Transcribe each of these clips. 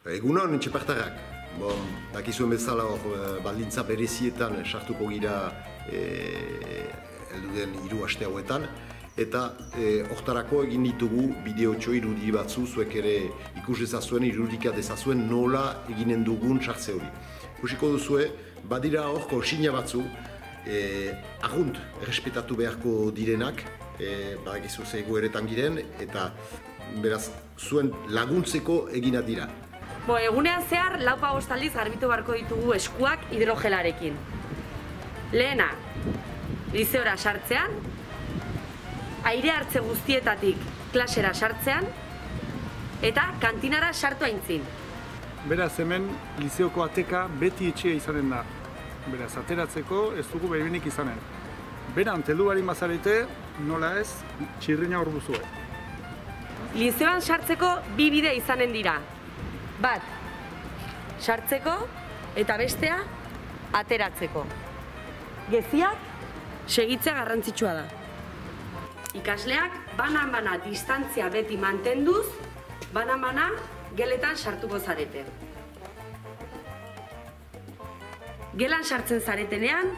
Egunon, Etxepartarrak. Dakizuen bezala hor baldintza berezietan sartuko gira elduden 3 aste hauetan. Eta hortarako egin ditugu bideotxo irudi batzu, zuek ere ikus dezazuen, irudika dezazuen nola eginen dugun sartze hori. Ikusiko duzue, badira hor konsigna batzu, argunt errespetatu beharko direnak, badakizu ze egoeretan giren, eta beraz zuen laguntzeko eginak dira. Egunean zehar, 4-5 aldiz garbitu beharko ditugu eskuak hidrogelarekin. Lehena, liseora sartzean, aire hartze guztietatik klasera sartzean, eta kantinara sartu aintzin. Beraz, hemen liseoko ateka beti itxia izanen da. Beraz, ateratzeko ez dugu behibenik izanen. Beran, teldu bari mazarete, nola ez, txirrina hor buzue. Liseoan sartzeko 2 bide izanen dira. Bat, sartzeko eta bestea ateratzeko. Geziak segitzea garrantzitsua da. Ikasleak banan-bana distantzia beti mantenduz, banan-bana geletan sartuko zarete. Gelan sartzen zaretenean,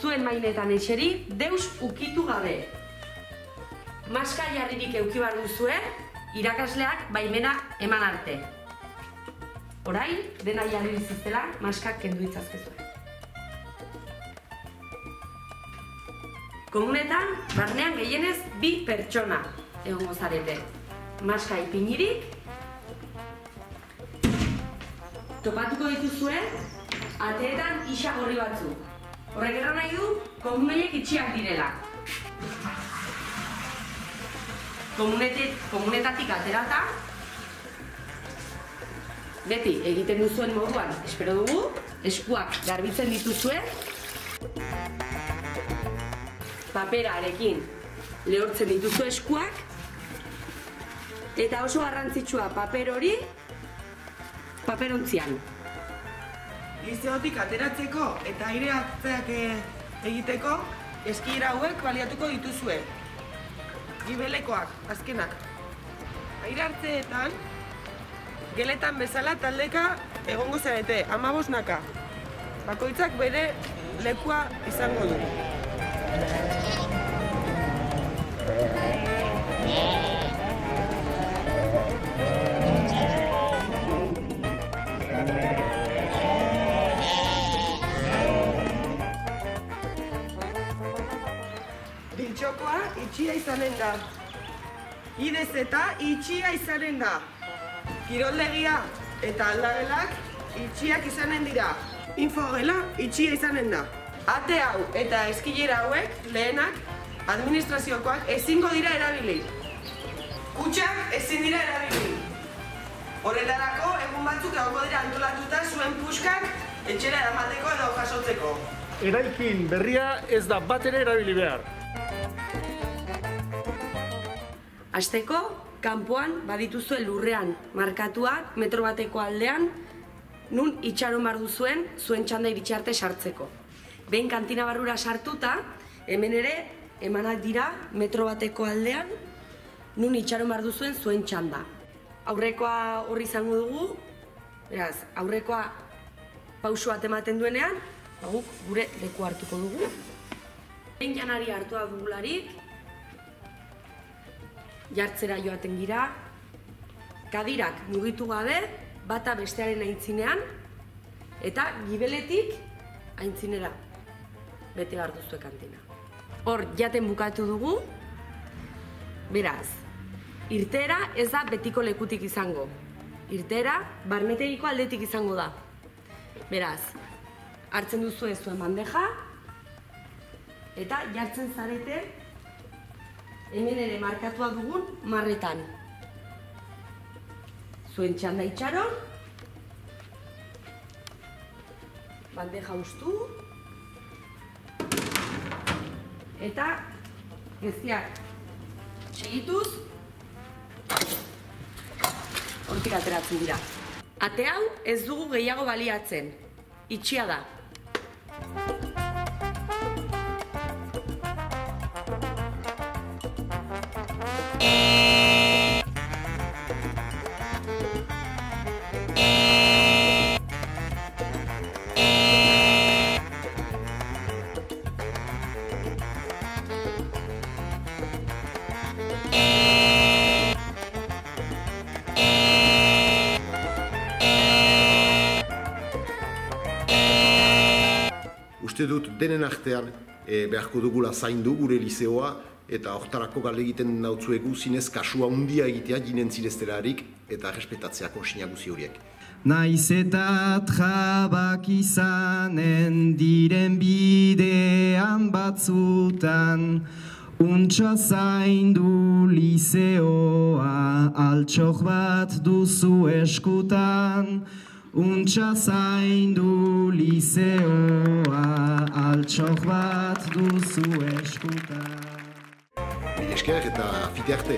zuen mainetan eseri deus ukitu gabe. Maska jarririk eduki behar duzue, irakasleak baimena eman arte. Orain, dena jarri biziztela, maskak kendu itzazkezue. Komunetan, barnean gehienez 2 pertsona egongo zarete. Maska ipinirik, topatuko dituzue, ateetan isa gorri batzu. Horrek erran nahi du, komuneiek itxiak direla. Komunetatik aterata, beti egiten duzuen moduan, espero dugu, eskuak garbitzen dituzue, paperarekin lehortzen dituzu eskuak, eta oso garrantzitsua paper hori paperontzian. Liseotik ateratzeko eta aire hartzeak egiteko eskiera hauek baliatuko dituzue. Gibelekoak, azkenak. Aire hartzeetan, geletan bezala taldeka egongo zarete, 15 naka. Bakoitzak bere lekua izango du. Dintxokoa itxia izanen da. Idez eta itxia izanen da. Kiroldegia eta aldagelak itxiak izanen dira. Infogela itxia izanen da. Ate hau eta eskilera hauek lehenak administraziokoak ezingo dira erabili. Kutxak ezin dira erabili. Horretarako egun batzuk egongo dira antolatuta zuen puskak etxera eramateko edo jasotzeko. Eraikin berria ez da bat ere erabili behar. Hasteko, kanpoan badituzue lurrean markatuak metro bateko aldean, nun itxaron behar duzuen zuen txanda iritsi arte sartzeko. Behin kantina barrura sartuta, hemen ere emanak dira metro bateko aldean, nun itxaron behar duzuen zuen txanda. Aurrekoa horri izango dugu, beraz, aurrekoa pausu bat ematen duenean, guk gure leku hartuko dugu. Behin janari hartua dugularik, jartzera joaten gira, kadirak mugitu gabe, bata bestearen aintzinean, eta gibeletik aintzinera bete behar duzue kantina. Hor, jaten bukatu dugu, beraz, irteera ez da betiko lekutik izango. Irteera barnetegiko aldetik izango da. Beraz, hartzen duzue zuen bandeja, eta jartzen zarete hemen ere markatua dugun marretan. Zuen txanda itxaron, bandeja ustu, eta geziak segituz, hortik ateratzen dira. Ate hau ez dugu gehiago baliatzen, itxia da. Uste dut denen artean beharko dugula zaindu gure lizeoa, eta hortarako galde egiten nautzuegu zinez kasua handia egitea ginen zirezterarik eta respetatzea konsigna guzi horiek. Naiz eta trabak izanen diren bidean batzutan, untsa zaindu lizeoa, altxok bat duzu eskutan. Untsa zaindu lizeoa, altxok bat duzu eskutan. Mil esker eta fite arte.